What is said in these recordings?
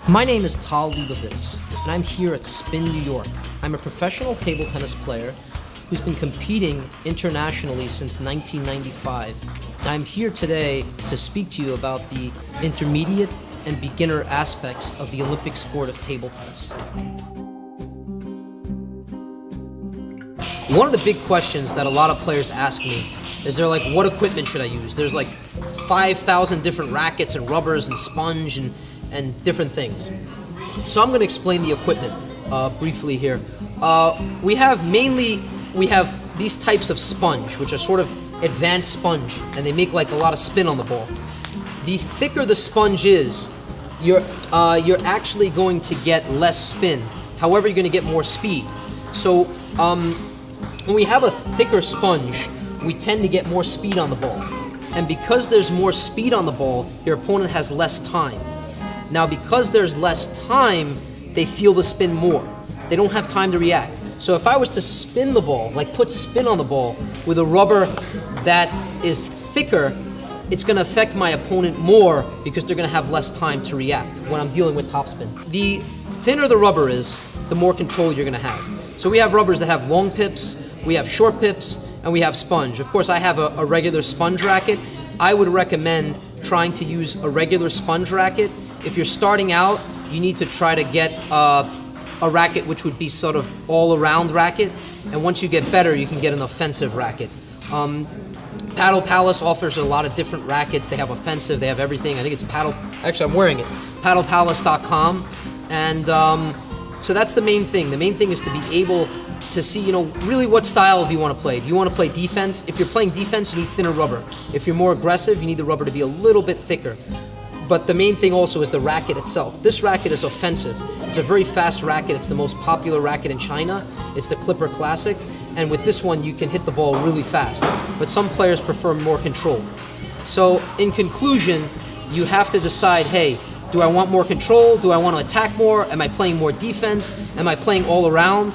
My name is Tal Leibovitz, and I'm here at Spin, New York. I'm a professional table tennis player who's been competing internationally since 1995. I'm here today to speak to you about the intermediate and beginner aspects of the Olympic sport of table tennis. One of the big questions that a lot of players ask me is they're like, what equipment should I use? There's like 5,000 different rackets and rubbers and sponge and different things. So I'm going to explain the equipment briefly here. We have these types of sponge, which are sort of advanced sponge, and they make like a lot of spin on the ball. The thicker the sponge is, you're actually going to get less spin. However, you're going to get more speed. So when we have a thicker sponge, we tend to get more speed on the ball. And because there's more speed on the ball, your opponent has less time. Now, because there's less time, they feel the spin more. They don't have time to react. So if I was to spin the ball, like put spin on the ball with a rubber that is thicker, it's going to affect my opponent more because they're going to have less time to react when I'm dealing with topspin. The thinner the rubber is, the more control you're going to have. So we have rubbers that have long pips, we have short pips, and we have sponge. Of course, I have a regular sponge racket. I would recommend trying to use a regular sponge racket. If you're starting out, you need to try to get a racket which would be sort of all-around racket, and once you get better, you can get an offensive racket. Paddle Palace offers a lot of different rackets. They have offensive, they have everything. I think it's actually I'm wearing it, paddlepalace.com, and so that's the main thing. The main thing is to be able to see, really what style do you want to play? Do you want to play defense? If you're playing defense, you need thinner rubber. If you're more aggressive, you need the rubber to be a little bit thicker. But the main thing also is the racket itself. This racket is offensive. It's a very fast racket. It's the most popular racket in China. It's the Clipper Classic. And with this one, you can hit the ball really fast. But some players prefer more control. So in conclusion, you have to decide, hey, do I want more control? Do I want to attack more? Am I playing more defense? Am I playing all around?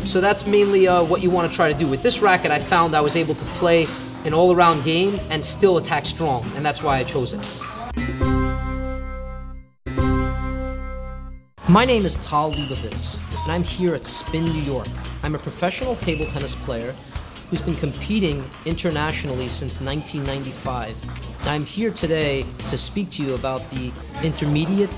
So that's mainly what you want to try to do. With this racket, I found I was able to play an all-around game and still attack strong. And that's why I chose it. My name is Tal Leibovitz, and I'm here at Spin, New York. I'm a professional table tennis player who's been competing internationally since 1995. I'm here today to speak to you about the intermediate